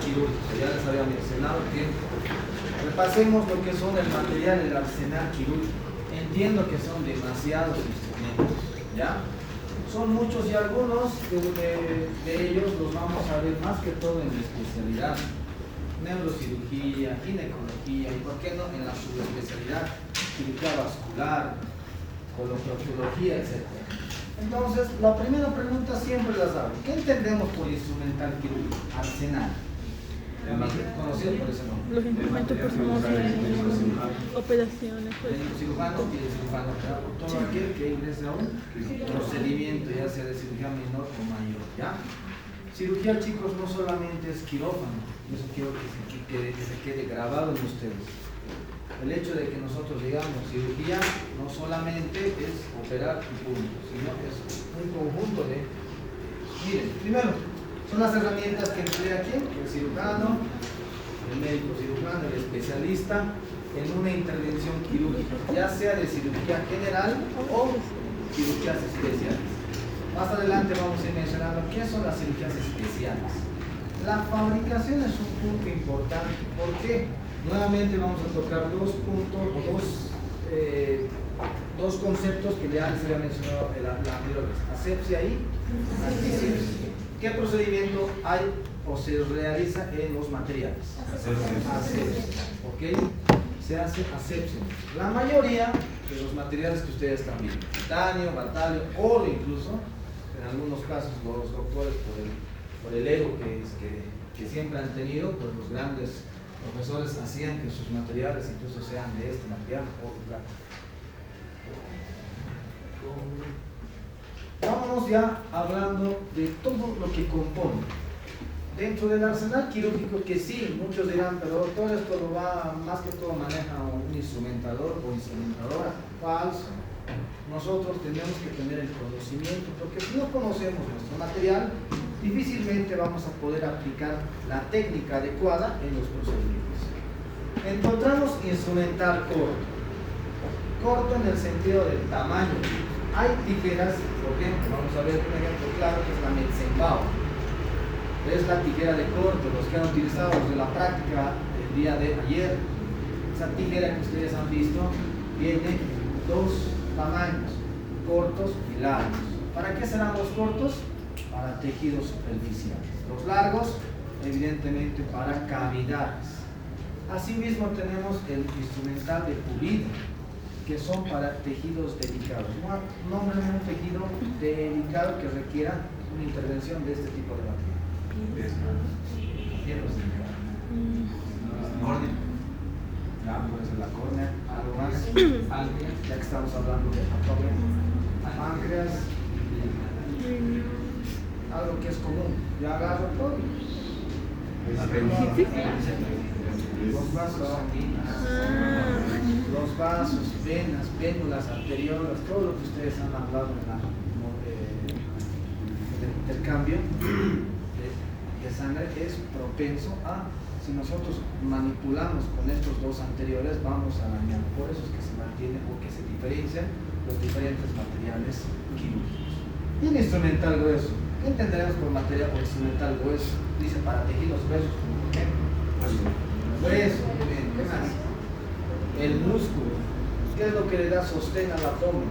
quirúrgico. Ya les había mencionado que repasemos lo que son el material del arsenal quirúrgico. Entiendo que son demasiados instrumentos, ¿ya? Son muchos y algunos de ellos los vamos a ver más que todo en la especialidad. Neurocirugía, ginecología y por qué no en la subespecialidad, cirugía vascular, coloproctología, etc. Entonces, la primera pregunta siempre las hago. ¿Qué entendemos por instrumental quirúrgico? Arsenal. Conocido por ese nombre. Los instrumentos personales, operaciones. El cirujano y el cirujano operador, todo aquel que ingrese a un procedimiento, ya sea de cirugía menor o mayor, ¿ya? Cirugía, chicos, no solamente es quirófano, eso quiero que se quede grabado en ustedes. El hecho de que nosotros digamos cirugía no solamente es operar y punto, sino es un conjunto de... Miren, primero, son las herramientas que emplea ¿quién? El cirujano, el médico cirujano, el especialista en una intervención quirúrgica, ya sea de cirugía general o cirugías especiales. Más adelante vamos a ir mencionando qué son las cirugías especiales. La fabricación es un punto importante. ¿Por qué? Nuevamente vamos a tocar dos puntos, dos conceptos que ya les había mencionado la anterior vez: asepsia y antisepsia. ¿Qué procedimiento hay o se realiza en los materiales? Asepsia. ¿Ok? Se hace asepsia. La mayoría de los materiales que ustedes están viendo, titanio, batalio, oro incluso, en algunos casos los doctores por el ego que siempre han tenido, pues los grandes profesores hacían que sus materiales incluso sean de este material o de plata. Vámonos ya hablando de todo lo que compone dentro del arsenal quirúrgico, que sí, muchos dirán, pero todo esto lo va, más que todo maneja un instrumentador o instrumentadora. Falso. Nosotros tenemos que tener el conocimiento, porque si no conocemos nuestro material, difícilmente vamos a poder aplicar la técnica adecuada en los procedimientos. Encontramos instrumental corto. Corto en el sentido del tamaño. Hay tijeras, por ejemplo, vamos a ver un ejemplo claro que es la Metzenbauer. Es la tijera de corte, los que han utilizado de la práctica el día de ayer. Esa tijera que ustedes han visto tiene dos tamaños, cortos y largos. ¿Para qué serán los cortos? Para tejidos superficiales. Los largos, evidentemente, para cavidades. Asimismo tenemos el instrumental de pulido, que son para tejidos delicados. Nombren un tejido delicado que requiera una intervención de este tipo de material. Fierros delicados. Córnea. Ya, puede ser la córnea, algo más. Ya que estamos hablando de páncreas, algo que es común. Ya agarro todo. Los vasos sanguíneos, los vasos, venas, vénulas, arteriolas, todo lo que ustedes han hablado en el intercambio de sangre es propenso a, si nosotros manipulamos con estos dos anteriores, vamos a dañar. Por eso es que se mantiene o que se diferencian los diferentes materiales quirúrgicos. Y el instrumental grueso. ¿Qué entenderemos por material o instrumental grueso? Dice para tejidos gruesos, ¿por qué? Hueso, ¿qué más? El músculo. ¿Qué es lo que le da sostén al abdomen?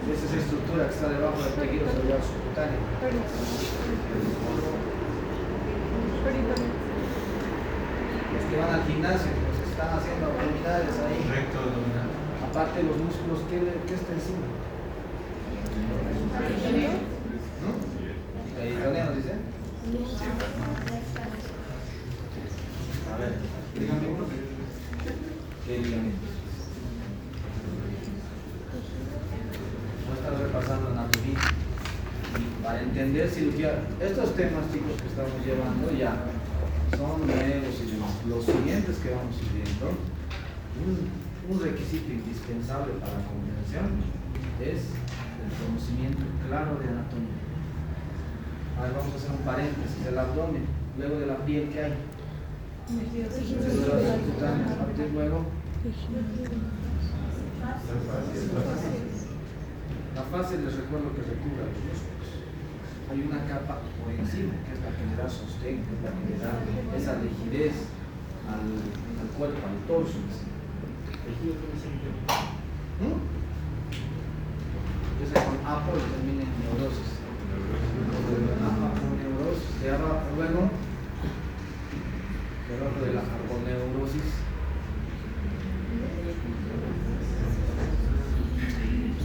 Esa es la estructura que está debajo del tejido celular subcutáneo. Los que van al gimnasio, los que están haciendo abdominales ahí. Recto abdominal. Aparte de los músculos, ¿qué está encima? ¿No? ¿El italiano dice? A ver, díganme uno. ¿Qué ligamentos? No estás repasando anatomía. Para entender cirugía, estos temas, chicos, que estamos llevando ya son nuevos y demás. Los siguientes que vamos viendo, un requisito indispensable para la comprensión es el conocimiento claro de anatomía. A ver, vamos a hacer un paréntesis. El abdomen, luego de la piel, ¿qué hay? Células subcutáneas. Aparte luego la fase, les recuerdo que recubre los músculos. hay una capa por encima, que es la que le da sostén, que es la que le da esa rigidez al cuerpo, al torso. Empieza con apo y termina en neurosis. Aponeurosis, de abajo, luego, debajo de la aponeurosis.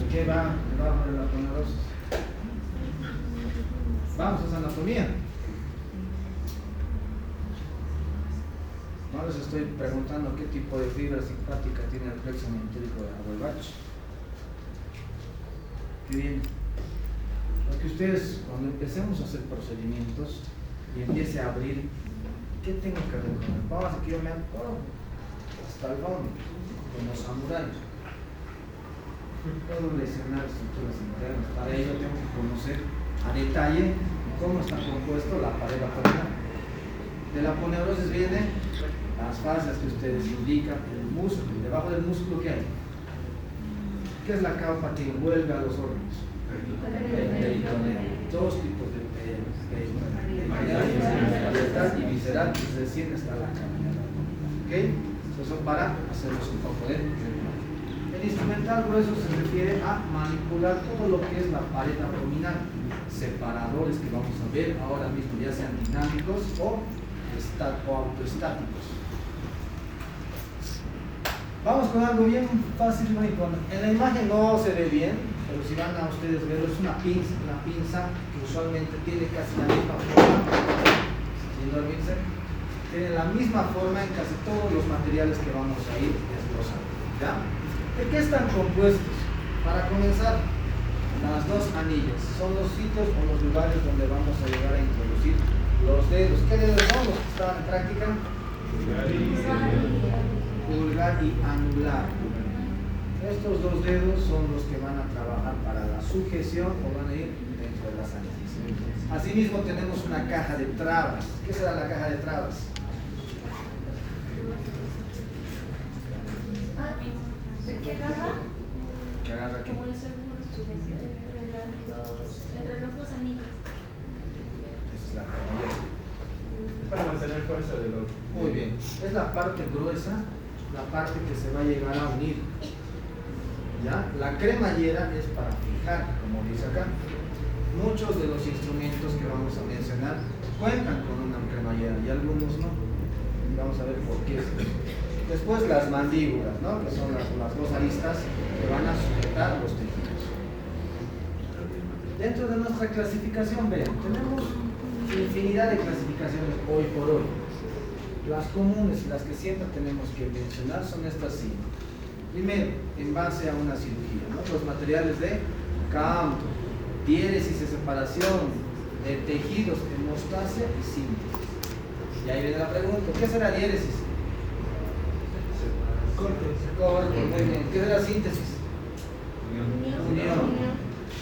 ¿Qué va debajo de la aponeurosis? Vamos a esa anatomía. No les estoy preguntando qué tipo de fibra simpática tiene el plexo mentérico de Auerbach. Qué bien. Porque ustedes, cuando empecemos a hacer procedimientos y empiece a abrir, ¿qué tengo que recoger? Vamos a que yo me hago hasta el fondo, como samuráis. Puedo lesionar estructuras internas. Para ello tengo que conocer a detalle cómo está compuesto la pared abdominal. De la aponeurosis vienen las fascias que ustedes indican, el músculo. Debajo del músculo, ¿qué hay? ¿Qué es la capa que envuelve a los órganos? El peritoneo. Dos tipos de peritoneo, y visceral, que se desciende hasta la cavidad. ¿Ok? Eso son para hacerlos un poco de. El instrumental grueso se refiere a manipular todo lo que es la pared abdominal, separadores que vamos a ver ahora mismo, ya sean dinámicos o autoestáticos. Vamos con algo bien fácil, ¿no? En la imagen no se ve bien, pero si van a ustedes verlo, es una pinza que usualmente tiene casi la misma forma, sin dormirse, tiene la misma forma en casi todos los materiales que vamos a ir desglosando, ¿ya? ¿De qué están compuestos? Para comenzar, las dos anillas son los sitios o los lugares donde vamos a llegar a introducir los dedos. ¿Qué dedos son los que estaban en práctica? Pulgar y anular. Estos dos dedos son los que van a trabajar para la sujeción o van a ir dentro de las anillas. Asimismo tenemos una caja de trabas. ¿Qué será la caja de trabas? ¿Qué agarra? ¿Qué agarra qué? Como los seguros, entre los dos anillos. Esa es la caja. Para mantener fuerza del otro. Muy bien. Es la parte gruesa, la parte que se va a llegar a unir. ¿Ya? La cremallera es para fijar, como dice acá. Muchos de los instrumentos que vamos a mencionar cuentan con una cremallera y algunos no. Vamos a ver por qué es eso. Después las mandíbulas, ¿no? Que son las dos aristas que van a sujetar los tejidos. Dentro de nuestra clasificación, vean, tenemos infinidad de clasificaciones hoy por hoy. Las comunes y las que siempre tenemos que mencionar son estas cinco. Primero, en base a una cirugía, ¿no? Los materiales de campo, diéresis y separación de tejidos, hemostasia y síntesis. Y ahí viene la pregunta, ¿qué será diéresis? Corte, muy bien. ¿Qué será síntesis? Unión.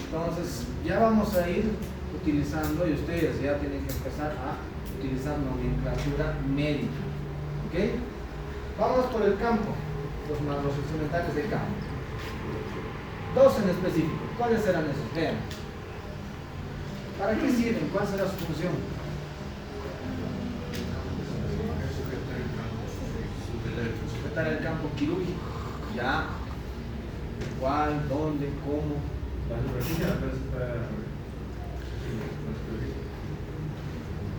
Entonces, ya vamos a ir utilizando, y ustedes ya tienen que empezar a utilizar nomenclatura médica. ¿Ok? Vamos por el campo, los instrumentales de campo. Dos en específico. ¿Cuáles serán esos? Vean. ¿Para qué sirven? ¿Cuál será su función? Sujetar el campo quirúrgico. Ya. ¿Cuál? ¿Dónde? ¿Cómo?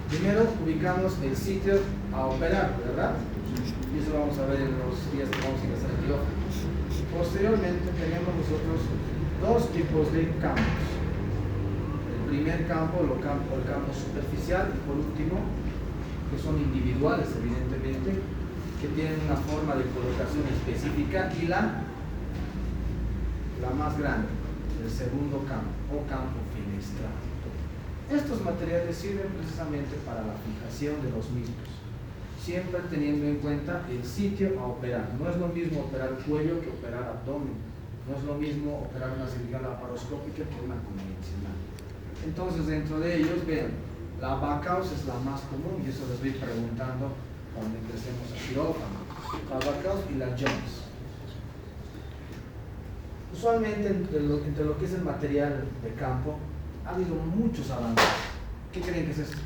Primero ubicamos el sitio a operar, ¿verdad? Y eso vamos a ver en los días que vamos a ingresar al quirófano. Posteriormente tenemos nosotros dos tipos de campos. El primer campo, el campo superficial, y por último, que son individuales evidentemente, que tienen una forma de colocación específica, y la más grande, el segundo campo o campo fenestral. Estos materiales sirven precisamente para la fijación de los mismos, siempre teniendo en cuenta el sitio a operar. No es lo mismo operar cuello que operar abdomen, no es lo mismo operar una cirugía laparoscópica que una convencional. Entonces, dentro de ellos, vean, la Backaus es la más común, y eso les voy preguntando cuando empecemos a quirófano. La Backaus y la Jones. Usualmente entre lo que es el material de campo ha habido muchos avances. ¿Qué creen que es esto?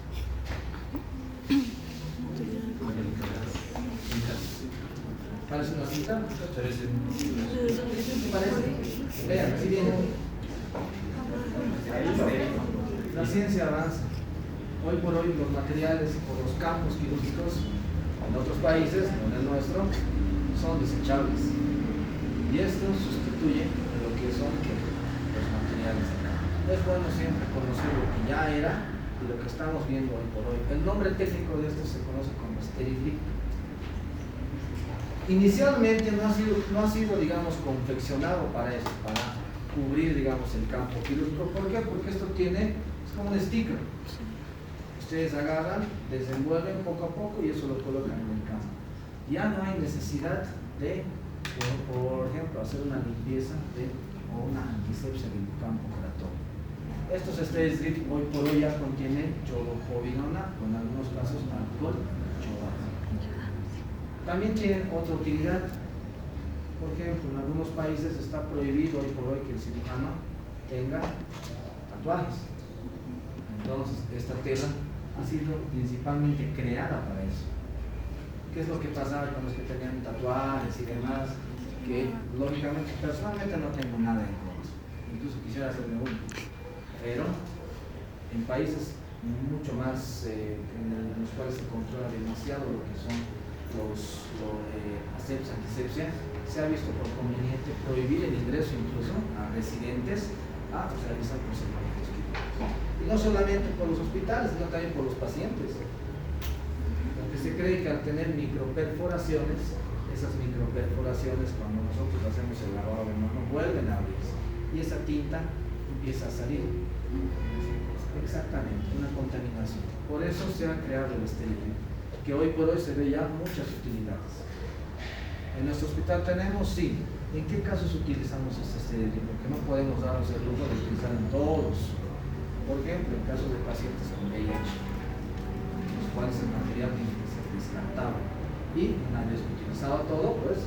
¿Parece una cinta? ¿Qué parece? Vean, así viene. La ciencia avanza. Hoy por hoy los materiales o los campos quirúrgicos en otros países, no en el nuestro, son desechables. Y esto sustituye lo que son los materiales de acá. Es bueno siempre conocer lo que ya era y lo que estamos viendo hoy por hoy. El nombre técnico de esto se conoce como Steri-Free. Inicialmente no ha sido, digamos, confeccionado para eso, para cubrir, digamos, el campo quirúrgico. ¿Por qué? Porque esto es como un sticker. Ustedes agarran, desenvuelven poco a poco y eso lo colocan en el campo. Ya no hay necesidad de, por ejemplo, hacer una limpieza o una antisepsia del campo operatorio. Estos Steri-Free hoy por hoy ya contienen cholopovidona, o en algunos casos alcohol chorado. También tienen otra utilidad. Por ejemplo, en algunos países está prohibido hoy por hoy que el cirujano tenga tatuajes. Entonces, esta tela ha sido principalmente creada para eso. ¿Qué es lo que pasaba con los que tenían tatuajes y demás? Que lógicamente, personalmente no tengo nada en contra. Incluso quisiera hacerme uno. Pero en países mucho más en los cuales se controla demasiado lo que son los asepsia, antisepsia, se ha visto por conveniente prohibir el ingreso incluso a residentes a realizar procedimientos quirúrgicos. Y no solamente por los hospitales, sino también por los pacientes. Porque se cree que al tener microperforaciones, esas microperforaciones cuando nosotros hacemos el lavado de mano vuelven a abrirse y esa tinta empieza a salir. Exactamente, una contaminación. Por eso se ha creado el Steri-Free, que hoy por hoy se ve ya muchas utilidades. En nuestro hospital tenemos, sí. ¿En qué casos utilizamos este Steri-Free? Porque no podemos darnos el lujo de utilizar en todos. Por ejemplo, en casos de pacientes con VIH, en los cuales el material tiene que ser descartado. Y una vez utilizado todo, pues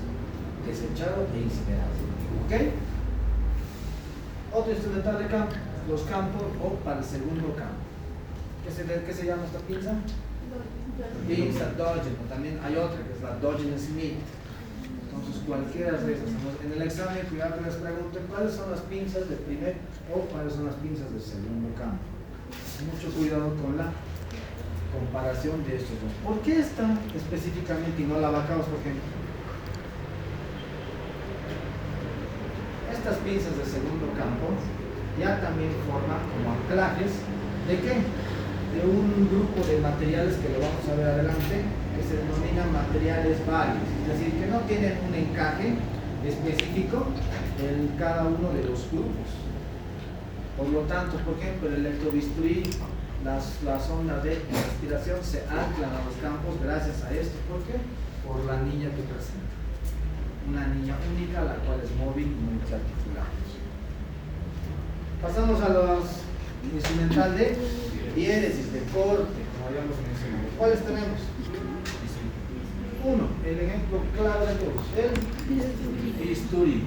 desechado e incinerado. ¿Ok? Otro instrumental de campo, los campos o para el segundo campo. ¿Qué se llama esta pinza? Pinza Dodgen, también hay otra que es la Dodgen Smith. Entonces cualquiera de esas. En el examen cuidado que les pregunten cuáles son las pinzas del primer o cuáles son las pinzas del segundo campo. Mucho cuidado con la comparación de estos dos. ¿Por qué esta específicamente y no la vacaos, por ejemplo? Estas pinzas del segundo campo ya también forman como anclajes ¿de qué? De un grupo de materiales que lo vamos a ver adelante, que se denominan materiales varios, es decir, que no tienen un encaje específico en cada uno de los grupos. Por lo tanto, por ejemplo, el electrobisturí, las ondas de respiración se anclan a los campos gracias a esto. ¿Por qué? Por la anilla que presenta. Una anilla única, la cual es móvil y multiarticular. Pasamos a los instrumental de diéresis, de corte, como habíamos mencionado. ¿Cuáles tenemos? Uno, el ejemplo claro de todos, el bisturí.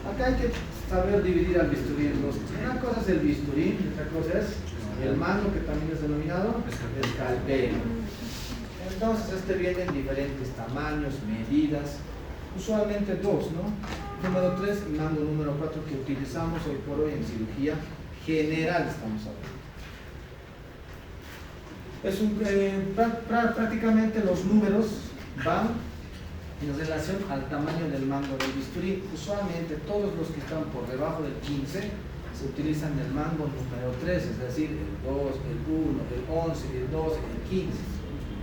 Acá hay que saber dividir al bisturí en dos. Una cosa es el bisturí, otra cosa es el mango, que también es denominado escalpelo. Entonces este viene en diferentes tamaños, medidas, usualmente dos, ¿no? Número 3 y mango número 4 que utilizamos hoy por hoy en cirugía general, estamos hablando. Prácticamente los números van en relación al tamaño del mango del bisturí. Usualmente todos los que están por debajo del 15 se utilizan el mango número 3, es decir, el 2, el 1, el 11, el 12, el 15,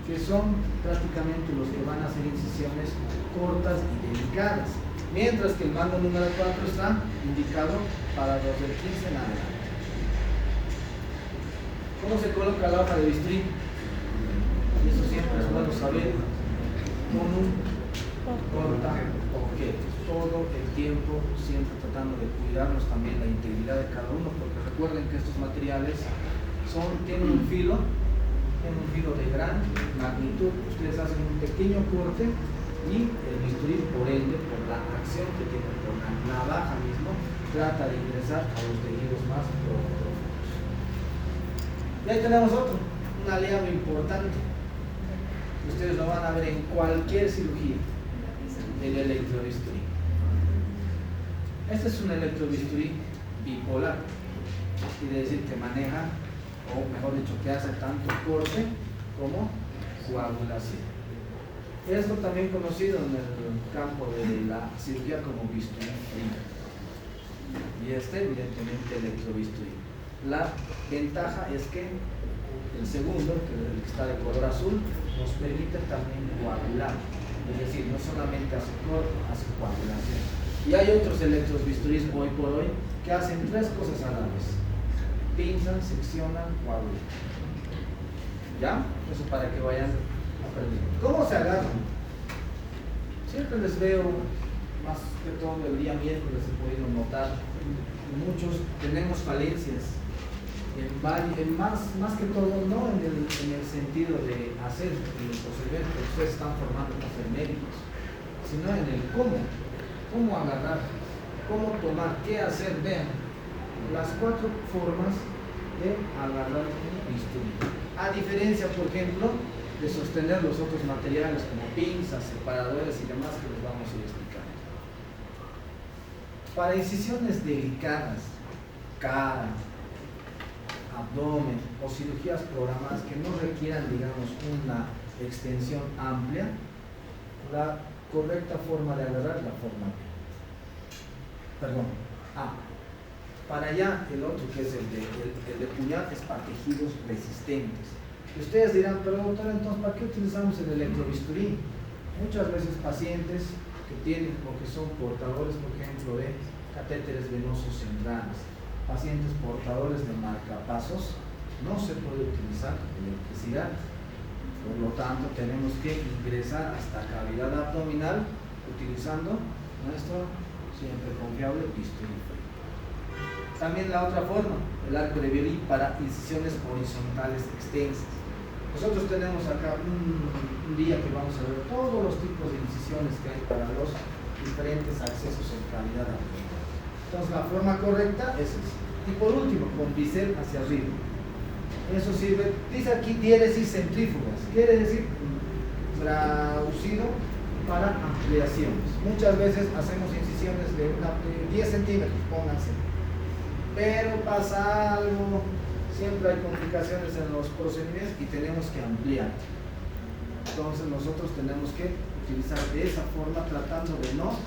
que son prácticamente los que van a hacer incisiones cortas y delicadas, mientras que el mango número 4 está indicado para los del 15 en adelante. ¿Cómo se coloca la hoja de bisturí? Eso siempre es bueno saber. Con un cortaobjetos, todo el tiempo siempre tratando de cuidarnos también la integridad de cada uno, porque recuerden que estos materiales tienen un filo de gran magnitud. Ustedes hacen un pequeño corte y el bisturí, por ende, por la acción que tiene, por la navaja mismo, trata de ingresar a los tejidos más profundos. Y ahí tenemos otro, un aliado importante. Ustedes lo van a ver en cualquier cirugía, el electrobisturí. Este es un electrobisturí bipolar, quiere decir que maneja, o mejor dicho, que hace tanto corte como coagulación. Esto también conocido en el campo de la cirugía como bisturí frío. Y este, evidentemente, electrobisturí. La ventaja es que el segundo, que es el que está de color azul, nos permite también coagular. Es decir, no solamente hace corte, hace coagulación. Y hay otros electrobisturís hoy por hoy que hacen tres cosas a la vez: pinzan, seccionan, coagulan. ¿Ya? Eso para que vayan aprendiendo. ¿Cómo se agarran? Siempre les veo, más que todo el día miércoles se puede notar, muchos tenemos falencias. Más que todo, no en el sentido de hacer el procedimiento que ustedes están formando para ser médicos, sino en el cómo agarrar, cómo tomar, qué hacer. Vean, las 4 formas de agarrar un bisturí. A diferencia, por ejemplo, de sostener los otros materiales como pinzas, separadores y demás que les vamos a ir explicando. Para incisiones delicadas, cara, abdomen o cirugías programadas que no requieran, digamos, una extensión amplia, la correcta forma de agarrar es la forma B. Perdón, A. Para allá, el otro, que es el de puñal, es para tejidos resistentes. Y ustedes dirán, pero doctor, entonces, ¿para qué utilizamos el electrobisturí? Muchas veces pacientes que tienen o que son portadores, por ejemplo, de catéteres venosos centrales, pacientes portadores de marcapasos, no se puede utilizar electricidad. Por lo tanto, tenemos que ingresar hasta cavidad abdominal utilizando nuestro siempre confiable bisturí. También la otra forma, el arco de violín para incisiones horizontales extensas. Nosotros tenemos acá un día que vamos a ver todos los tipos de incisiones que hay para los diferentes accesos en cavidad abdominal. Entonces la forma correcta es esa. Y por último, con bisel hacia arriba. Eso sirve, dice aquí diéresis centrífugas, quiere decir traducido para ampliaciones. Muchas veces hacemos incisiones de 10 centímetros, pónganse. Pero pasa algo, siempre hay complicaciones en los procedimientos y tenemos que ampliar. Entonces nosotros tenemos que utilizar de esa forma, tratando de no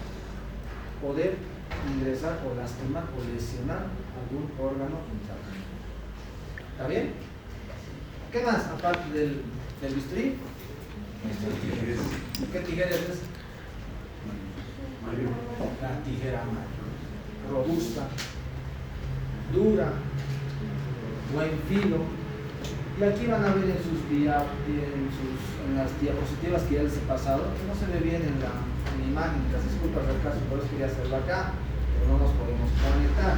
poder ingresar o lastimar o lesionar algún órgano interno. ¿Está bien? ¿Qué más aparte del bisturí? ¿Qué tijeras es? La tijera mayor, robusta, dura, buen filo. Y aquí van a ver en las diapositivas que ya les he pasado, que no se ve bien en la imagen, las disculpas del caso, por eso quería hacerlo acá, pero no nos podemos conectar.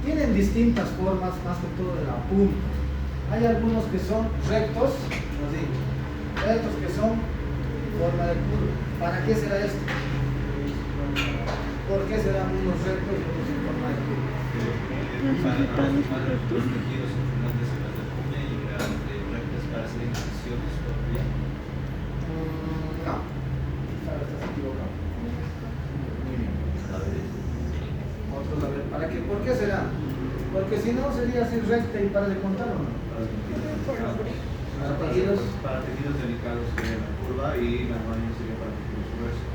Tienen distintas formas, más que todo de la punta. Hay algunos que son rectos, rectos que son en forma de curva. ¿Para qué será esto? ¿Por qué serán unos rectos y otros en forma de curva? Para formar los tejidos circundantes en la puña y las rectas para hacer incisiones todavía. No, estás equivocado. Muy bien. Otros, a ver, ¿para qué? ¿Por qué será? Porque si no sería así recta y para de contar, ¿o no? Para tejidos delicados sería la curva y la mano sería para tejidos gruesos.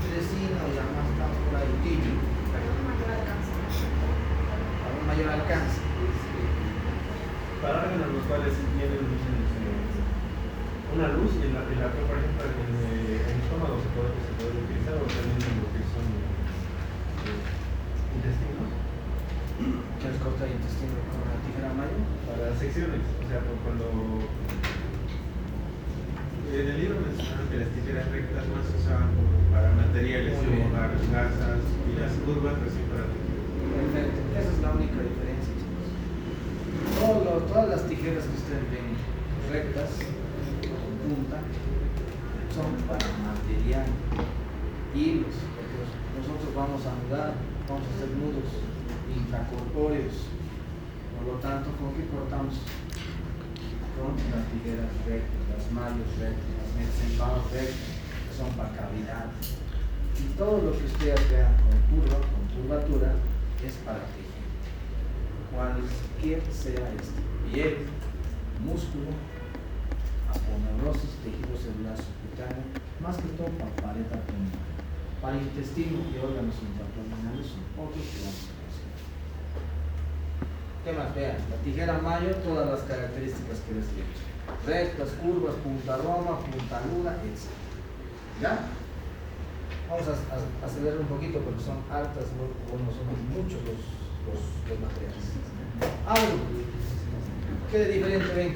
Tresino, ya más estamos por ahí, tibio. Para un mayor alcance. Para órganos los cuales tienen una luz y la que, por ejemplo, en el estómago se puede utilizar, o también en lo que son intestinos. ¿Quieres cortar el intestino con una tijera mayor? Para secciones, o sea, cuando en el libro mencionaron que las tijeras rectas más se usaban para materiales, como gasas, y las curvas recién para tejidos. Perfecto, esa es la única diferencia, chicos. Todas las tijeras que ustedes ven rectas, con punta, son para material, hilos, porque nosotros vamos a anudar, vamos a hacer nudos intracorpóreos. lo tanto, ¿con qué cortamos? Con las tijeras rectas, las mallos rectas, las metzenbados rectas, que son para cavidades. Y todo lo que ustedes vean con curva, con curvatura, es para tejido. Cualquier sea este, piel, músculo, aponeurosis, tejido celular subcutáneo, más que todo para pared abdominal. Para intestino y órganos intraabdominales son otros que vamos a hacer. ¿Qué más? Vean, la tijera mayo, todas las características que les he dicho. Rectas, curvas, punta roma, punta aguda, etc. ¿Ya? Vamos a acelerar un poquito porque son hartas, no son muchos los materiales. Algo. ¿Qué de diferente ven?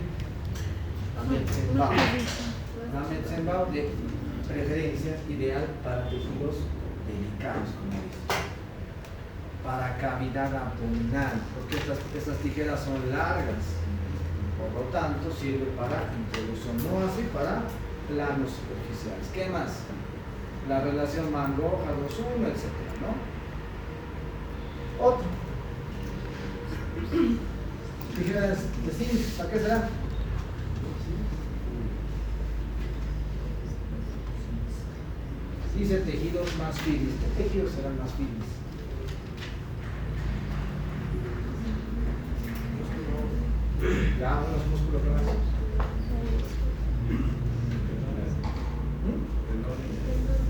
La metzenbao. La metzenbao de preferencia ideal para tejidos delicados, como dice. Para cavidad abdominal, porque estas tijeras son largas. Por lo tanto, sirve para introducción, no así para planos superficiales. ¿Qué más? La relación mango-hoja 2-1, etc. ¿no? Otro. Tijeras de zinc, ¿para qué será? Dice tejidos más firmes. ¿Qué tejidos serán más firmes? Ya, unos músculos que más.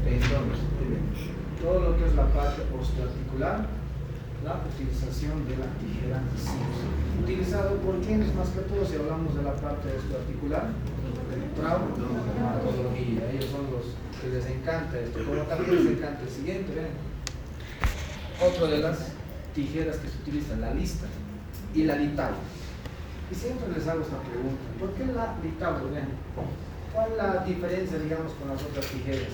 Tendones. Todo lo que es la parte osteoarticular, la utilización de la tijera zinc. ¿Utilizado por quiénes más que todo si hablamos de la parte osteoarticular? Traumatología. Ellos son los que les encanta esto. Como también les encanta el siguiente, ven. Otro de las tijeras que se utilizan, la lista y la litauro. Y siempre les hago esta pregunta, ¿por qué la litauro? Ven. ¿Cuál es la diferencia, digamos, con las otras tijeras?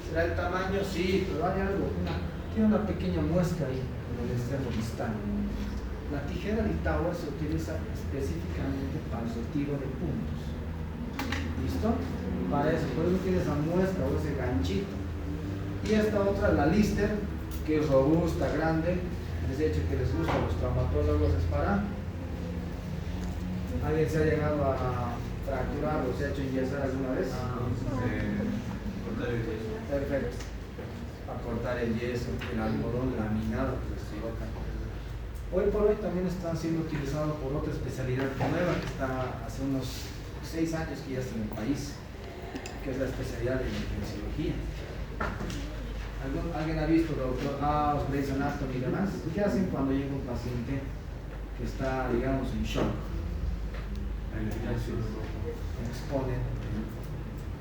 ¿Será el tamaño? Sí, pero hay algo, tiene una pequeña muesca ahí en el extremo distal. La tijera litauro se utiliza específicamente para el retiro de puntos. ¿Listo? Para eso, por eso tiene esa muesca o ese ganchito. Y esta otra, la lister, que es robusta, grande, les he dicho que les gusta a los traumatólogos, es para... ¿Alguien se ha llegado a fracturar o se ha hecho enyesar alguna vez? Cortar el yeso. Perfecto. Para cortar el yeso, el algodón laminado que les colocan. Hoy por hoy también están siendo utilizados por otra especialidad nueva que está hace unos 6 años que ya está en el país, que es la especialidad de anestesiología. ¿Alguien ha visto Doctor House, Grey's Anatomy y demás? ¿Qué hacen cuando llega un paciente que está, digamos, en shock? Exponen el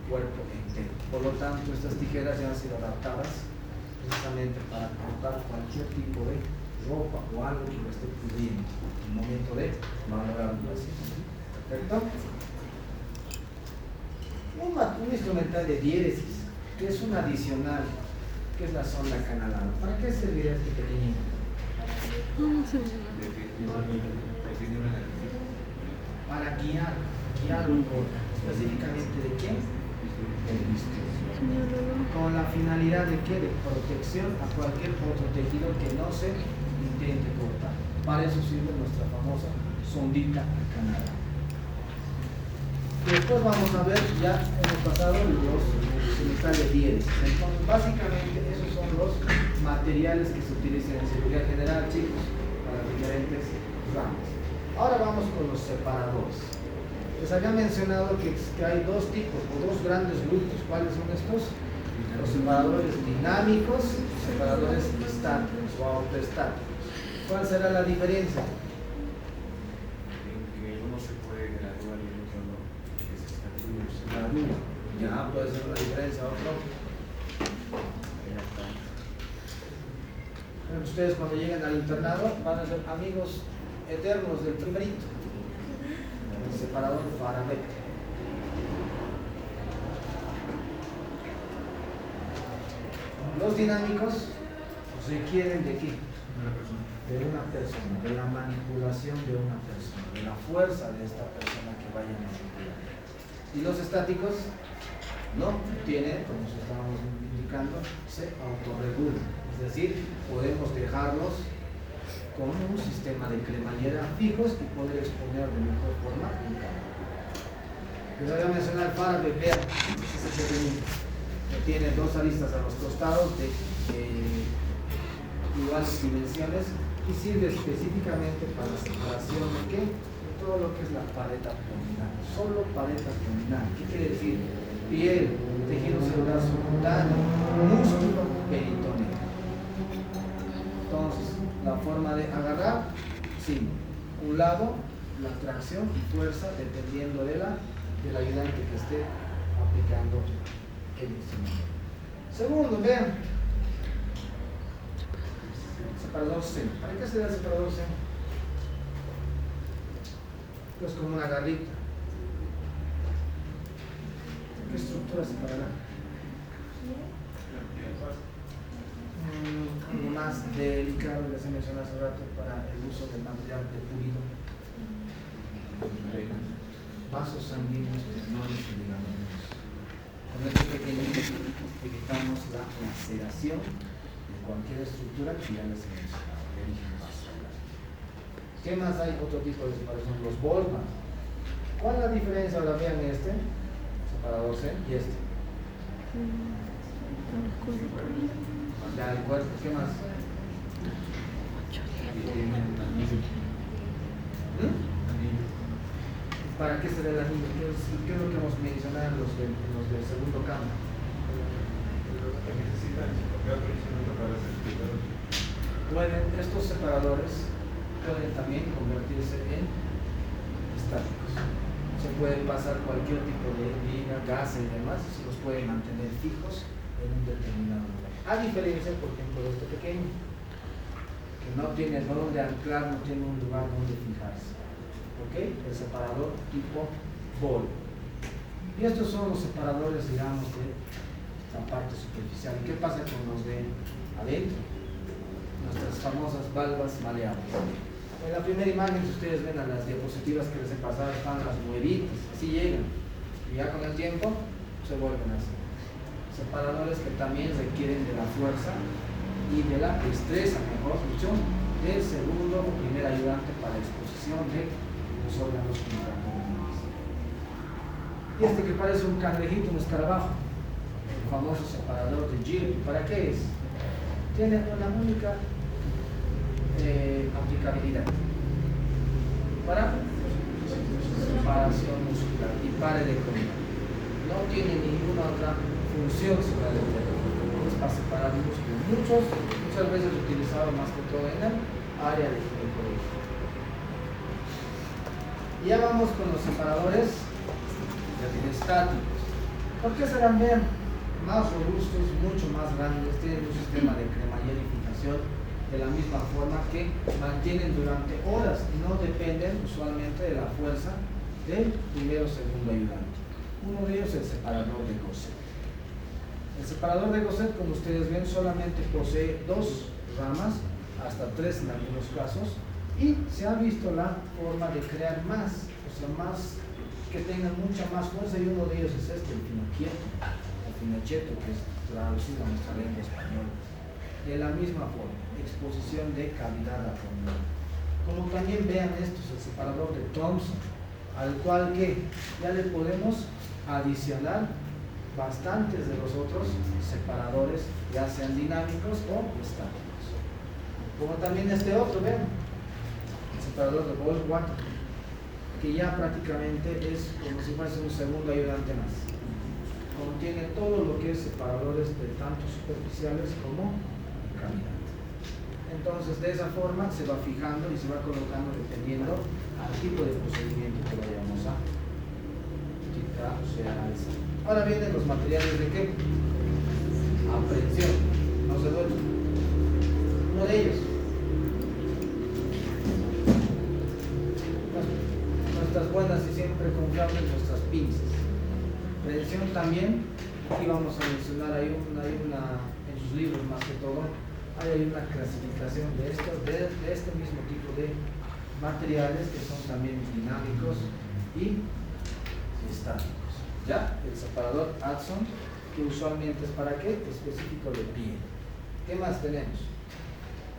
cuerpo entero. Por lo tanto, estas tijeras ya han sido adaptadas precisamente para cortar cualquier tipo de ropa o algo que lo esté cubriendo en el momento de valorar un paciente. ¿Perfecto? Un instrumental de diéresis, que es un adicional, que es la sonda canalada. ¿Para qué servirá este pequeñito? Para guiar un órgano, específicamente de quién? Del bíceps. Con la finalidad de qué? De protección a cualquier otro tejido que no se intente cortar. Para eso sirve nuestra famosa sondita canalada. Después vamos a ver, ya hemos pasado los instrumentales diéresis. Entonces, básicamente esos son los materiales que se utilizan en cirugía general, chicos, para diferentes ramas. Ahora vamos con los separadores. Les había mencionado que hay dos tipos, o dos grandes grupos. ¿Cuáles son estos? Los separadores dinámicos y separadores estáticos o autoestáticos. ¿Cuál será la diferencia? Uno se puede graduar y el otro no. Ya puede ser una diferencia, otro. Ustedes cuando lleguen al internado van a ser amigos eternos del primerito, el separador Faraday. Los dinámicos requieren de qué? De una persona, de la manipulación de una persona, de la fuerza de esta persona que vaya a manipular. Y los estáticos no tienen, como estábamos indicando, se autorregulan. Es decir, podemos dejarlos con un sistema de cremallera fijos y poder exponer de mejor forma en cada uno. Les voy a mencionar para vean, este pequeñito, que tiene dos aristas a los costados de iguales dimensiones y sirve específicamente para la separación de ¿qué? De todo lo que es la pared abdominal, solo pared abdominal. ¿Qué quiere decir? Piel, tejido celular subcutáneo, músculo, peritoneo. Entonces, la forma de agarrar, sí, un lado, la tracción y fuerza dependiendo del ayudante que esté aplicando el instrumento. Segundo, vean, separador C. ¿Para qué se da el separador C? Pues como una garrita. ¿Qué estructura separará? Algo más delicado, les he mencionado hace rato, para el uso del material de pulido. Vasos sanguíneos, tendones y ligamentos. Con este pequeñito evitamos la laceración de cualquier estructura que ya les he mencionado, de origen vascular. ¿Qué más hay? Otro tipo de separación, los Boltman. ¿Cuál es la diferencia? Ahora vean este, separador C, y este. Ya, el cuerpo, ¿qué más? ¿Para qué se da el anillo? ¿Qué es lo que hemos mencionado en los del segundo campo? Que necesitan otro instrumento para hacer separador. Estos separadores pueden también convertirse en estáticos. Se puede pasar cualquier tipo de liga, gas y demás, y se los puede mantener fijos en un determinado lugar. A diferencia, por ejemplo, de este pequeño, que no tiene dónde anclar, no tiene un lugar donde fijarse. ¿Ok? El separador tipo bol. Y estos son los separadores, digamos, de la parte superficial. ¿Y qué pasa con los de adentro? Nuestras famosas valvas maleables. En la primera imagen, si ustedes ven a las diapositivas que les he pasado, están las huevitas, así llegan. Y ya con el tiempo se vuelven así. Separadores que también requieren de la fuerza y de la destreza, mejor dicho, del segundo o primer ayudante para exposición de los órganos intraabdominales. Y este que parece un cangrejito, un escarabajo, el famoso separador de Gilbert. ¿Para qué es? Tiene una única aplicabilidad para separación muscular y para de comer. No tiene ninguna otra función sobre el terreno. Es para separar músculos. Muchas veces utilizado más que todo en el área de ginecología. Y ya vamos con los separadores estáticos. ¿Por qué serán bien? Más robustos, mucho más grandes, tienen un sistema de cremallerificación de la misma forma que mantienen durante horas y no dependen usualmente de la fuerza del primero o segundo ayudante. Uno de ellos es el separador de Gosset. El separador de Gosset, como ustedes ven, solamente posee 2 ramas, hasta 3 en algunos casos, y se ha visto la forma de crear más, o sea, más que tengan mucha más fuerza, y uno de ellos es este, el Pinoquieto, el Pinocheto, que es traducido a nuestra lengua española. De la misma forma, exposición de cavidad abdominal. Como también vean estos, el separador de Thompson, al cual que ya le podemos adicionar bastantes de los otros separadores, ya sean dinámicos o estáticos. Como también este otro, vean, el separador de Ball-Watt, que ya prácticamente es como si fuese un segundo ayudante más. Contiene todo lo que es separadores de tanto superficiales como cavidad. Entonces, de esa forma se va fijando y se va colocando dependiendo al tipo de procedimiento que vayamos a quitar o sea alzar. Ahora vienen los materiales de qué? Aprehensión, no se duermen. Uno de ellos, nuestras buenas y siempre confiables, nuestras pinzas. Aprehensión también, aquí vamos a mencionar, hay una en sus libros más que todo, hay una clasificación de este mismo tipo de materiales que son también dinámicos y estáticos. Ya, el separador Hudson, que usualmente es para qué? Específico de piel. ¿Qué más tenemos?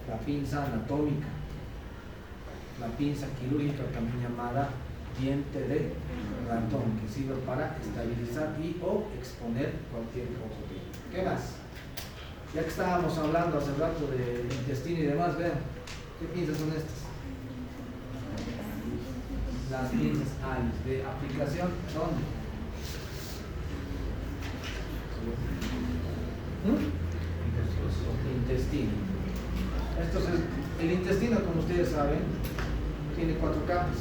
La pinza anatómica, la pinza quirúrgica también llamada diente de ratón, que sirve para estabilizar y o exponer cualquier otro tipo. ¿Qué más? Ya que estábamos hablando hace rato de intestino y demás, vean, ¿qué pinzas son estas? Las pinzas Allis, de aplicación, ¿dónde? Intestino. El intestino, como ustedes saben, tiene 4 capas.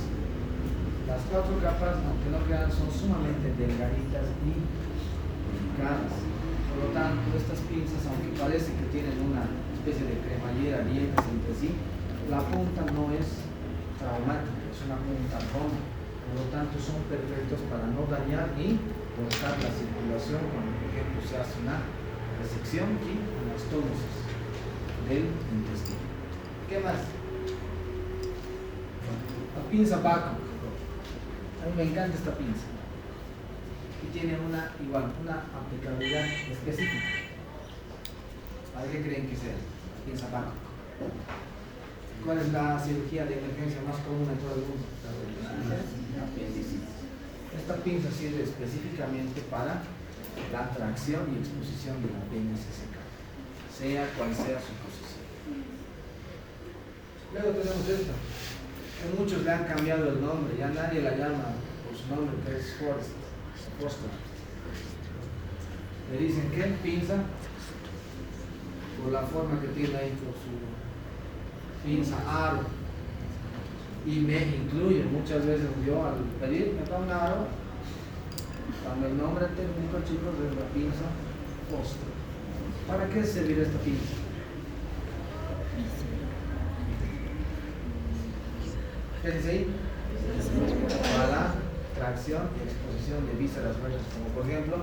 Las 4 capas, aunque no crean, son sumamente delgaditas y delicadas. Por lo tanto, estas pinzas, aunque parece que tienen una especie de cremallera, dientes entre sí, la punta no es traumática, es una punta ronda. Por lo tanto, son perfectos para no dañar ni cortar la circulación cuando, por ejemplo, se hace una resección y anastomosis del intestino. ¿Qué más? La pinza Babcock. A mí me encanta esta pinza. Y tiene una aplicabilidad específica. ¿Para qué creen que sea? La pinza Babcock. ¿Cuál es la cirugía de emergencia más común en todo el mundo? La apendicitis. Esta pinza sirve específicamente para la tracción y exposición del apéndice secal, sea cual sea su posición. Luego tenemos esta, que muchos le han cambiado el nombre, ya nadie la llama por su nombre, que es Foster. Le dicen que pinza por la forma que tiene ahí, por su pinza aro, y me incluye muchas veces yo al pedir, me da un aro, cuando el nombre técnico, chicos, es la pinza Foster. ¿Para qué servirá esta pinza? ¿Qué dice ahí? Para la tracción y exposición de vísceras gruesas, como por ejemplo,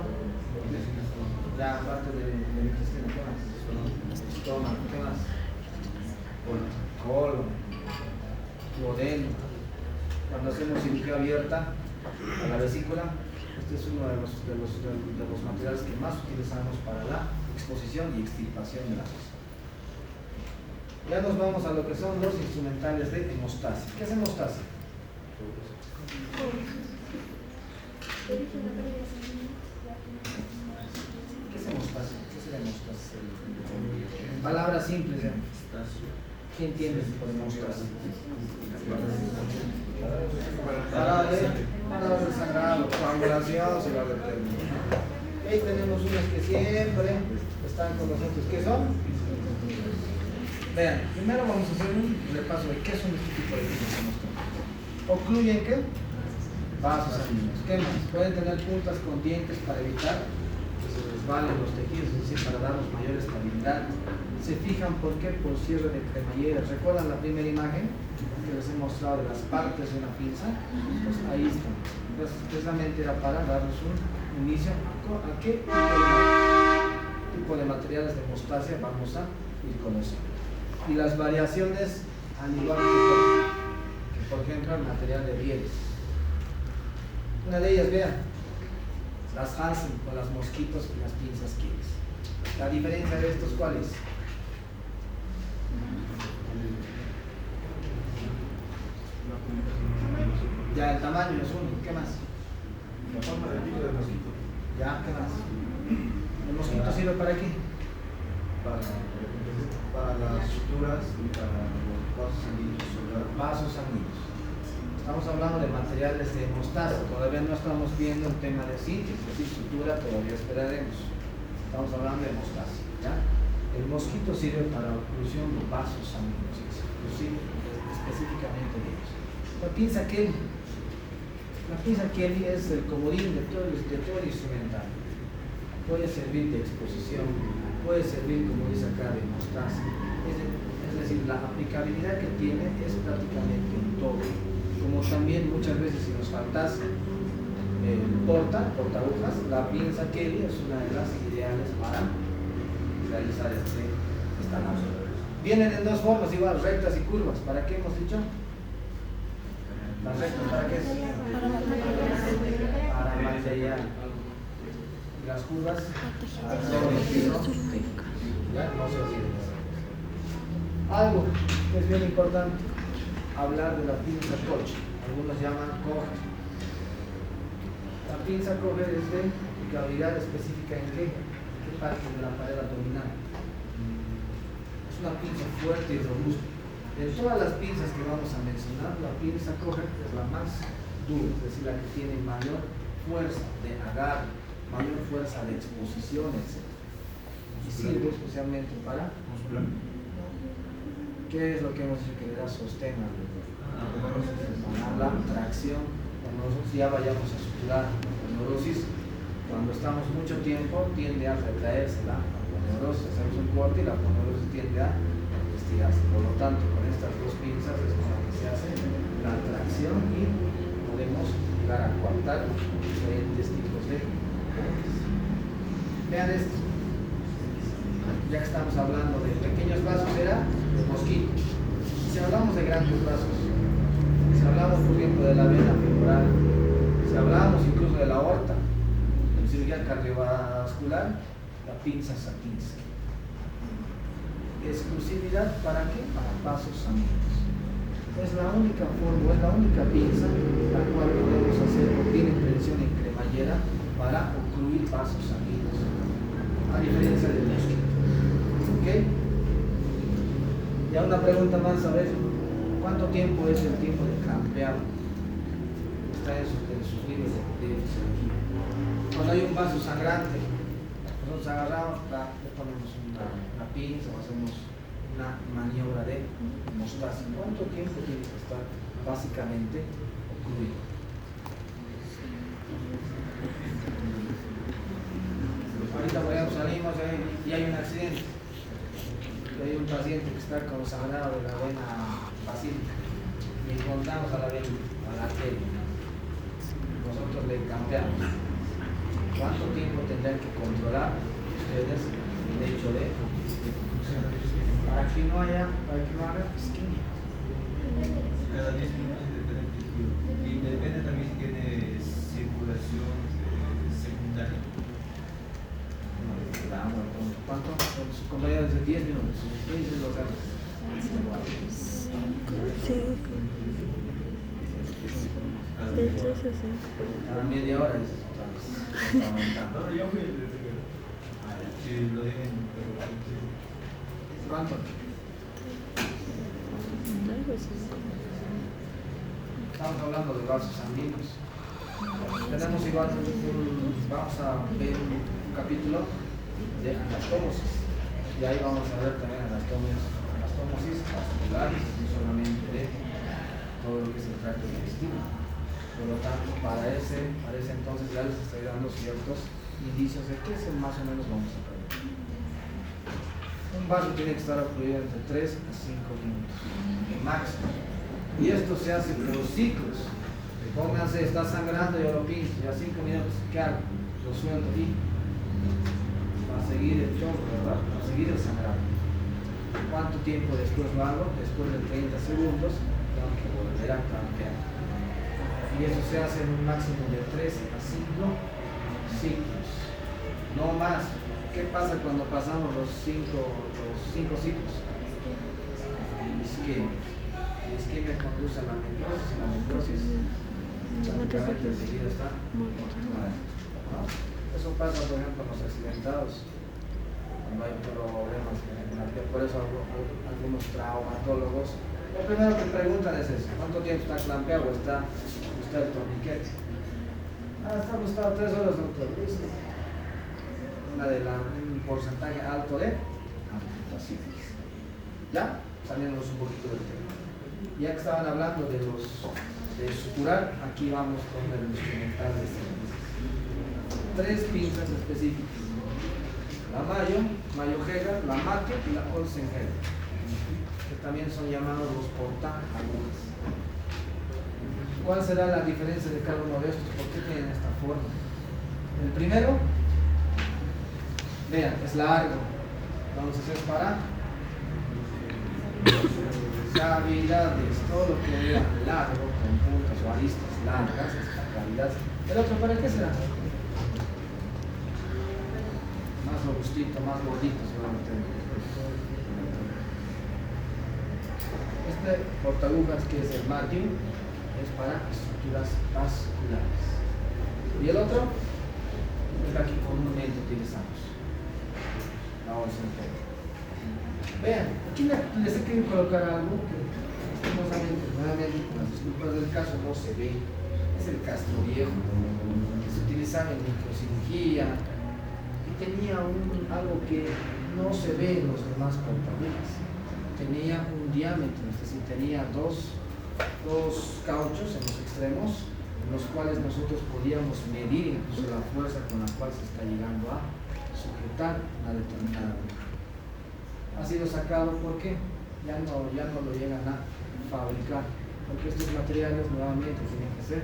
ya aparte del intestino, ¿qué más? Estómago, ¿qué más? Colon, duodeno. Cuando hacemos cirugía abierta a la vesícula, este es uno de los materiales que más utilizamos para la exposición y extirpación de la cosa. Ya nos vamos a lo que son los instrumentales de hemostasia. ¿Qué es hemostasia? ¿Qué es hemostasia? ¿Qué es la hemostasia? En palabras simples, ¿eh? ¿Qué entiendes por hemostasia? Para el sangrado, coagulación, se va a determinar. Ahí tenemos unos que siempre están con nosotros. ¿Qué son? Vean, primero vamos a hacer un repaso de qué son este tipo de pinzas. ¿Ocluyen qué? Vasos sanguíneos. ¿Qué más? Pueden tener puntas con dientes para evitar que se resbalen los tejidos, es decir, para darnos mayor estabilidad. Se fijan por qué, por cierre de cremalleras. ¿Recuerdan la primera imagen que les he mostrado de las partes de una pinza? Pues ahí están. Entonces, precisamente era para darnos un inicio a qué tipo de materiales de hemostasia vamos a ir conociendo. Y las variaciones, al igual que por ejemplo el material de rieles. Una de ellas, vean, las Hansen con las mosquitos y las pinzas Kiels. La diferencia de estos, ¿cuál es? Ya el tamaño es uno, ¿qué más? La forma del pico del mosquito. Ya, ¿qué más? ¿El mosquito sirve para qué? Para las suturas y para los vasos sanguíneos. Vasos sanguíneos. Estamos hablando de materiales de hemostasia. Todavía no estamos viendo el tema de síntesis, es decir, sutura, todavía esperaremos. Estamos hablando de hemostasia, ¿ya? El mosquito sirve para la oclusión de vasos sanguíneos, específicamente de ellos. La pinza Kelly. La pinza Kelly es el comodín de todo el instrumental. Puede servir de exposición, puede servir, como dice acá, de hemostasia. Es decir, la aplicabilidad que tiene es prácticamente en todo. Como también muchas veces si nos faltase el portahojas, la pinza Kelly es una de las ideales para realizar esta labor. Vienen en dos formas igual, rectas y curvas. ¿Para qué hemos dicho? Las rectas, ¿para qué es? Para material. Y las curvas, ya no se olviden. Algo que es bien importante. hablar de la pinza coche. Algunos llaman coger. La pinza coger es de cavidad específica en qué parte de la pared abdominal. Es una pinza fuerte y robusta. De todas las pinzas que vamos a mencionar, la pinza coger es la más dura, es decir, la que tiene mayor fuerza de agarre, mayor fuerza de exposición, etc. Y sirve especialmente para... ¿Qué es lo que hemos dicho que le da sostén a la tracción? Cuando nosotros ya vayamos a suturar la neurosis, cuando estamos mucho tiempo, tiende a retraerse la aponeurosis. Hacemos un corte y la aponeurosis tiende a estirarse. Por lo tanto, con estas dos pinzas es con la que se hace la tracción y podemos llegar a coartar diferentes tipos de cortes. Vean esto. Ya que estamos hablando de pequeños vasos, era mosquito. Si hablamos de grandes vasos, si hablamos por ejemplo de la vena femoral, si hablamos incluso de la aorta, en cirugía cardiovascular, la pinza saquince. Exclusividad para qué? Para vasos sanguíneos. Es la única forma, es la única pinza la cual podemos hacer o tiene presión en cremallera para ocluir vasos sanguíneos, a diferencia del mosquito. ¿Ok? Ya una pregunta más, a ver, ¿cuánto tiempo es el tiempo de crampeado? Está en sus libros de fisiología. Cuando hay un vaso sangrante, nosotros agarramos, le ponemos una pinza o hacemos una maniobra de hemostasis. ¿Cuánto tiempo tiene que estar básicamente ocluido? Ahorita por ejemplo salimos y hay un accidente. Hay un paciente que está con sangrado de la vena basílica y encontramos a la vena, a la arteria. Nosotros le cambiamos. ¿Cuánto tiempo tendrán que controlar ustedes el hecho de para que no haga isquemia? Cada 10 minutos depende. Y depende también si tiene circulación secundaria. ¿Cuánto? Su compañero dice 10 minutos. ¿Qué dicen los gatos? 5. De 3 a 5. Cada media hora dices otra vez. No, yo fui el si lo deben. ¿Cuánto? Estamos hablando de vasos sanguíneos. Tenemos igual vamos a ver un capítulo de anastomosis. Y ahí vamos a ver también anastomosis vasculares, no solamente de todo lo que es el tracto digestivo. Por lo tanto, para ese entonces ya les estoy dando ciertos indicios de qué es más o menos vamos a ver. Un vaso tiene que estar ocluido entre 3 a 5 minutos, máximo. Y esto se hace por ciclos. Pónganse, está sangrando, yo lo pincho, ya 5 minutos, ¿qué hago? Lo suelto y va a seguir el chorro, ¿verdad? Va a seguir el sangrado. ¿Cuánto tiempo después lo hago? Después de 30 segundos, tengo que volver a cambiar. Y eso se hace en un máximo de 3 a 5 ciclos, no más. ¿Qué pasa cuando pasamos los 5 ciclos? La isquemia conduce a la necrosis y la necrosis prácticamente enseguida está muerta, ¿no? Eso pasa por ejemplo en los accidentados, cuando hay problemas en la piel. Por eso algunos traumatólogos lo primero que preguntan es eso: ¿cuánto tiempo está clampeado o está el torniquete? Está ajustado 3 horas, doctor. Listo. Un porcentaje alto de amputaciones. ¿Ya? Saliéndonos un poquito del tema. Ya que estaban hablando de suturar, aquí vamos con el instrumental de servicios. 3 pinzas específicas: la Mayo Heger, la Mate y la Olsen Heger, que también son llamados los porta-agujas. ¿Cuál será la diferencia de cada uno de estos? ¿Por qué tienen esta forma? El primero, vean, es largo, entonces es para cavidades, todo lo que vea largo, con puntas o aristas largas, es para cavidades. ¿El otro para qué será? Más robustito, más gordito seguramente. Este portaagujas, que es el Matthew, es para estructuras vasculares. Y el otro es la que comúnmente utilizamos, la orcentería. Vean, aquí les he querido colocar algo que nuevamente, con las disculpas del caso, no se ve. Es el castro viejo, que se utilizaba en microcirugía y tenía algo que no se ve en los demás portaagujas. Tenía un diámetro, es decir, tenía dos cauchos en los extremos, en los cuales nosotros podíamos medir incluso la fuerza con la cual se está llegando a sujetar una determinada aguja. Ha sido sacado porque ya no lo llegan a fabricar, porque estos materiales nuevamente tienen que ser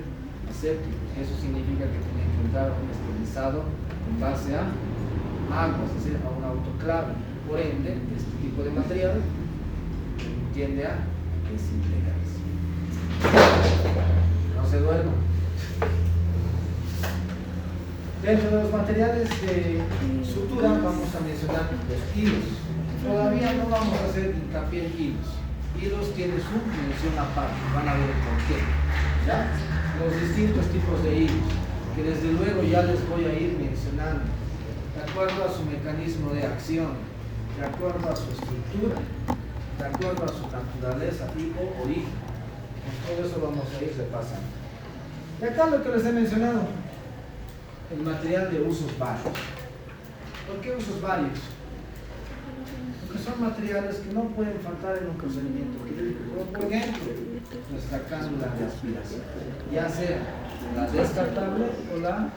asépticos. Eso significa que tienen que entrar un esterilizado en base a agua, es decir, a un autoclave. Por ende, este tipo de material tiende a desintegrarse. No se duerman. Dentro de los materiales de sutura vamos a mencionar los hilos. Todavía no vamos a hacer hincapié en hilos. Hilos tiene su dimensión aparte, van a ver por qué. ¿Ya? Los distintos tipos de hilos, que desde luego ya les voy a ir mencionando, de acuerdo a su mecanismo de acción, de acuerdo a su estructura, de acuerdo a su naturaleza y o origen. Con todo eso vamos a ir repasando. Y acá lo que les he mencionado, el material de usos varios. ¿Por qué usos varios? Porque son materiales que no pueden faltar en un procedimiento quirúrgico, como por ejemplo nuestra cánula de aspiración, ya sea la descartable o la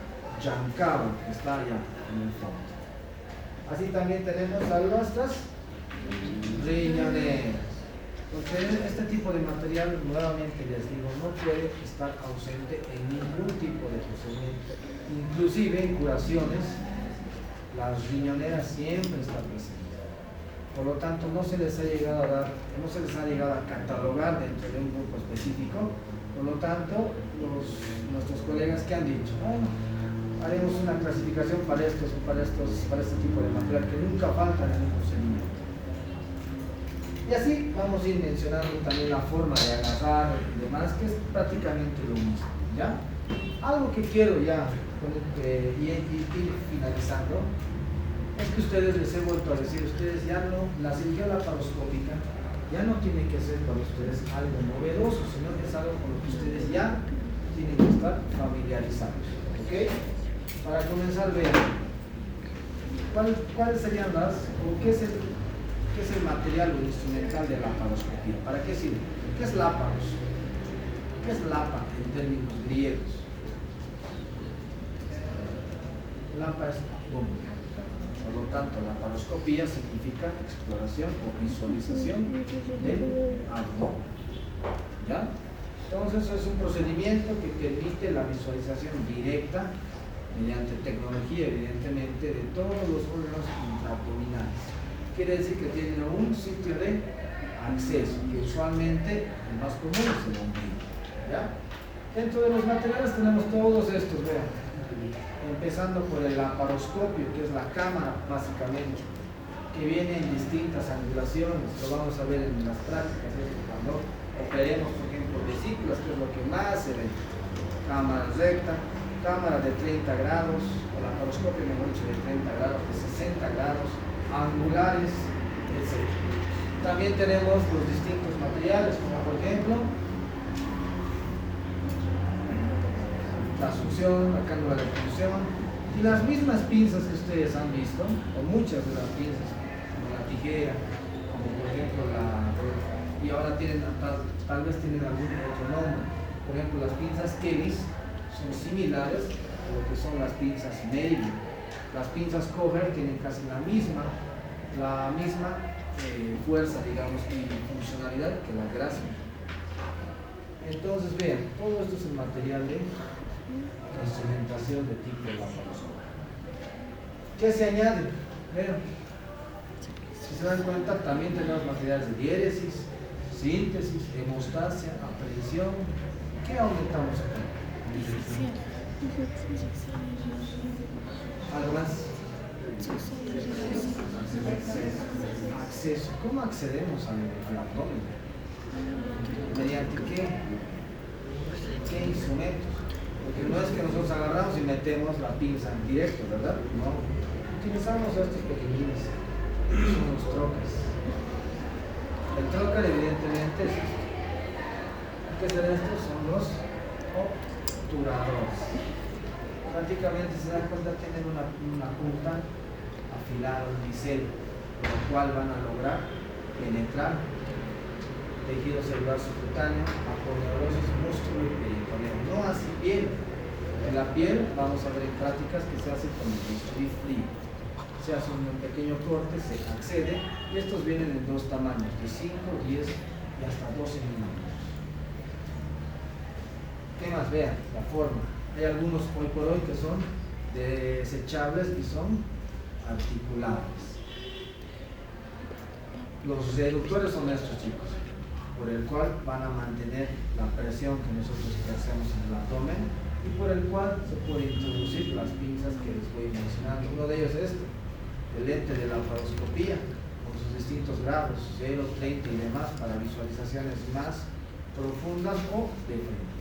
yancable, que está allá en el fondo. Así también tenemos nuestras riñoneras, porque este tipo de material, nuevamente les digo, no puede estar ausente en ningún tipo de procedimiento, inclusive en curaciones. Las riñoneras siempre están presentes. Por lo tanto, no se les ha llegado a catalogar dentro de un grupo específico. Por lo tanto, nuestros colegas que han dicho, bueno, haremos una clasificación para este tipo de material que nunca faltan en un procedimiento. Y así vamos a ir mencionando también la forma de agarrar y demás, que es prácticamente lo mismo, ¿ya? Algo que quiero ya ir finalizando es que ustedes, les he vuelto a decir, ustedes ya no, la cirugía laparoscópica ya no tiene que ser para ustedes algo novedoso, sino que es algo con lo que ustedes ya tienen que estar familiarizados, ¿ok? Para comenzar, vean, ¿cuáles serían qué es el material o instrumental de laparoscopía? ¿Para qué sirve? ¿Qué es láparos? ¿Qué es lapa en términos griegos? Lapa es abdomen. Por lo tanto, laparoscopía significa exploración o visualización del abdomen. ¿Ya? Entonces es un procedimiento que permite la visualización directa mediante tecnología, evidentemente, de todos los órganos intraabdominales. Quiere decir que tienen un sitio de acceso, que usualmente el más común es el ombligo. ¿Ya? Dentro de los materiales tenemos todos estos, vean, empezando por el laparoscopio, que es la cámara básicamente, que viene en distintas angulaciones. Lo vamos a ver en las prácticas, cuando operemos, por ejemplo, vesículas, que es lo que más se ve. Cámara recta, cámara de 30 grados, o laparoscopio, mejor dicho, de 30 grados, de 60 grados, angulares, etc. También tenemos los distintos materiales, como por ejemplo la succión, la cánula de punción, y las mismas pinzas que ustedes han visto, o muchas de las pinzas, como la tijera, como por ejemplo y ahora tienen, tal vez tienen algún otro nombre. Por ejemplo, las pinzas Kelly's son similares a lo que son las pinzas Navy. Las pinzas Cover tienen casi la misma fuerza, digamos, y funcionalidad que la Grasman. Entonces, vean, todo esto es el material de instrumentación de tipo laparoscópico. ¿Qué se añade? Vean, si se dan cuenta, también tenemos materiales de diéresis, síntesis, hemostasia, aprehensión. ¿Qué aumentamos acá? ¿Algo más? Acceso. ¿Cómo accedemos al abdomen? ¿Mediante qué? ¿Qué instrumentos? Porque no es que nosotros agarramos y metemos la pinza en directo, ¿verdad? No. Utilizamos estos pequeñines, son los trocas. El trocar evidentemente es esto. ¿Qué son estos? Son los obturadores. Prácticamente se dan cuenta, tienen una punta afilada, un bisel, con lo cual van a lograr penetrar tejido celular subcutáneo, aponeurosis, músculo y peritoneo. No así piel. En la piel vamos a ver en prácticas que se hace con el bisturí frío. Se hace un pequeño corte, se accede y estos vienen en dos tamaños, de 5, 10 y hasta 12 milímetros. ¿Qué más? Vean la forma. Hay algunos hoy por hoy que son desechables y son articulables. Los reductores son estos, chicos, por el cual van a mantener la presión que nosotros ejercemos en el abdomen y por el cual se puede introducir las pinzas que les voy mencionando. Uno de ellos es este, el lente de la laparoscopía, con sus distintos grados, 0, 30 y demás, para visualizaciones más profundas o de frente.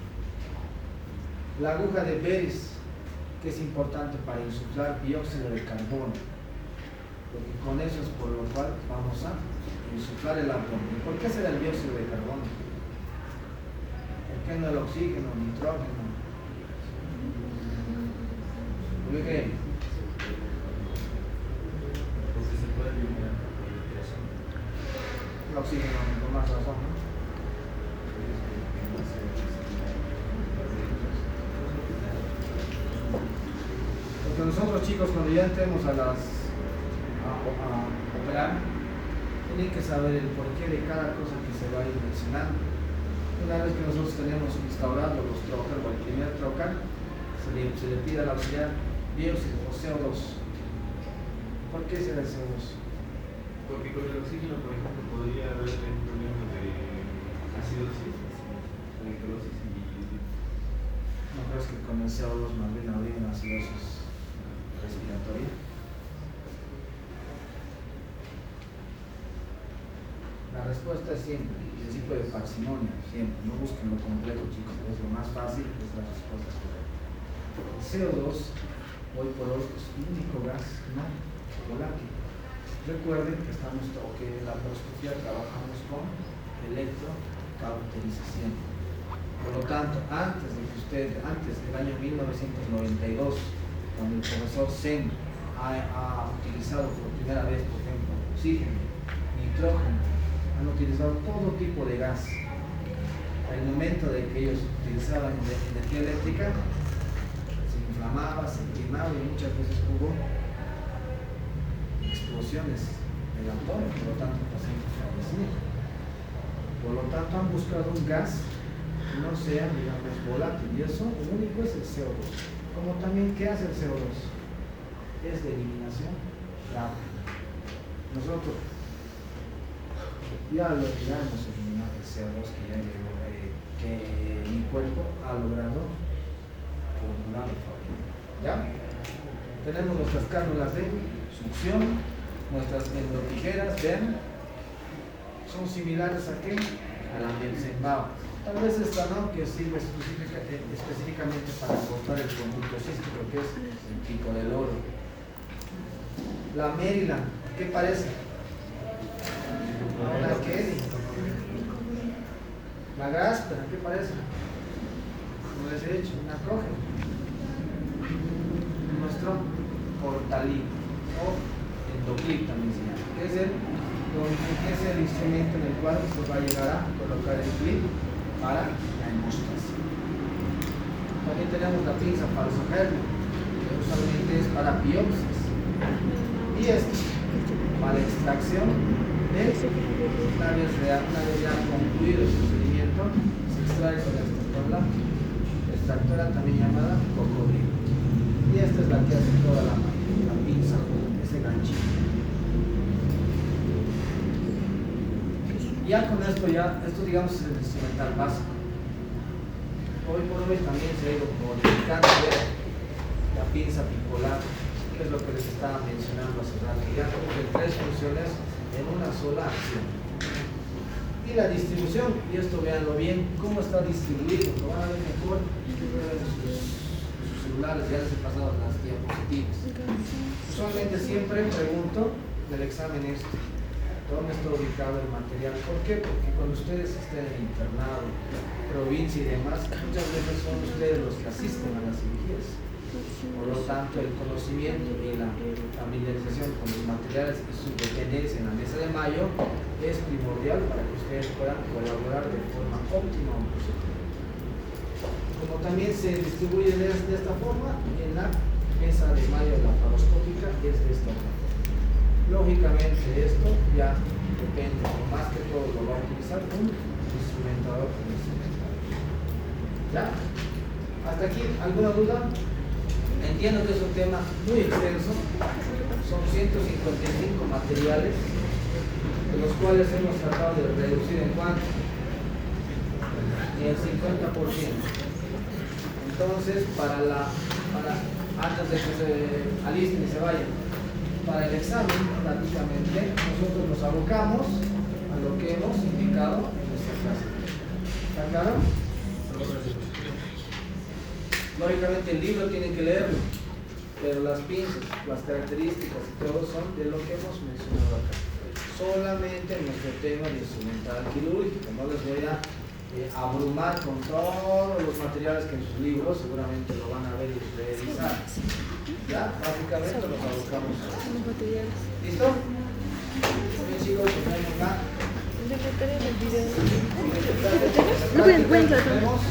La aguja de Beris, que es importante para insuflar dióxido de carbono, porque con eso es por lo cual vamos a insuflar el abdomen. ¿Por qué será el dióxido de carbono? ¿Por qué no el oxígeno, el nitrógeno? ¿Por qué? Porque se puede eliminar por respiración. El oxígeno, con más razón, ¿no? Porque nosotros, chicos, cuando ya entremos a operar, tienen que saber el porqué de cada cosa que se va a ir mencionando. Una vez que nosotros tenemos instaurado los trocar o el primer trocar, se le pide al auxiliar dióxido o CO2. ¿Por qué será el CO2? Porque con el oxígeno, por ejemplo, podría haber un problema de acidosis, alicrosis y... ¿No crees que con el CO2 más bien habría una acidosis respiratoria? La respuesta es siempre, principio de parsimonia, siempre. No busquen lo complejo, chicos, es lo más fácil, es la respuesta correcta. El CO2, hoy por hoy, es el único gas no volátil. Recuerden que que en la laparoscopía trabajamos con electrocauterización. Por lo tanto, antes del año 1992, cuando el profesor Sen ha utilizado por primera vez, por ejemplo, oxígeno, nitrógeno, han utilizado todo tipo de gas. Al momento de que ellos utilizaban energía eléctrica, se inflamaba, se quemaba y muchas veces hubo explosiones del abdomen, por lo tanto el paciente fallecía. Por lo tanto han buscado un gas que no sea, digamos, volátil, y eso lo único es el CO2. Como también, ¿qué hace el CO2? Es de eliminación rápida. Nosotros ya hemos eliminado el CO2 que mi cuerpo ha logrado formular. ¿Ya? Tenemos nuestras cánulas de succión, nuestras endotijeras, vean, son similares a qué? Al Ambiensenbao. Tal vez esta no, que sirve específicamente para cortar el conducto cístico, que es el pico del oro. La Maryland, ¿qué parece? La Kelly. La Grasper, ¿qué parece? Como les he dicho, una coge. Nuestro portalín o endoclip también se llama, que es el instrumento en el cual se va a llegar a colocar el clip para la hemostasia. También tenemos la pinza falsohernia, que usualmente es para biopsias, y esto para extracción de labios reales. Una vez ya concluido el procedimiento, se extrae con la extractora, también llamada cocodrilo. Y esta es la que hace toda la pinza con ese ganchito. Ya con esto, digamos es el instrumental básico. Hoy por hoy también se ha ido modificando la pinza bipolar, que es lo que les estaba mencionando hace rato. Ya cumple 3 funciones en una sola acción. Y la distribución, y esto véanlo bien, cómo está distribuido, lo van a ver mejor en sus celulares, ya les he pasado las diapositivas. Usualmente siempre pregunto del examen esto, ¿dónde está ubicado el material? ¿Por qué? Porque cuando ustedes estén en internado, provincia y demás, muchas veces son ustedes los que asisten a las cirugías. Por lo tanto, el conocimiento y la familiarización con los materiales y su dependencia en la mesa de mayo es primordial para que ustedes puedan colaborar de forma óptima. Como también se distribuye de esta forma, en la mesa de mayo laparoscópica es de esta forma. Lógicamente esto ya depende, más que todo lo va a utilizar un instrumentador con instrumentador. ¿Ya? ¿Hasta aquí alguna duda? Entiendo que es un tema muy extenso, son 155 materiales, de los cuales hemos tratado de reducir en cuánto, en el 50%. Entonces, antes de que se alisten y se vayan, para el examen, prácticamente, nosotros nos abocamos a lo que hemos indicado en nuestra clase. ¿Está claro? Lógicamente el libro tienen que leerlo, pero las pinzas, las características y todo son de lo que hemos mencionado acá. Solamente nuestro tema de instrumental quirúrgico, no les voy a abrumar con todos los materiales que en sus libros seguramente lo van a ver y revisar. Ya, básicamente nos abocamos a los materiales. ¿Listo? Bien chicos, nos vemos acá. No voy a entrar. Nos vemos.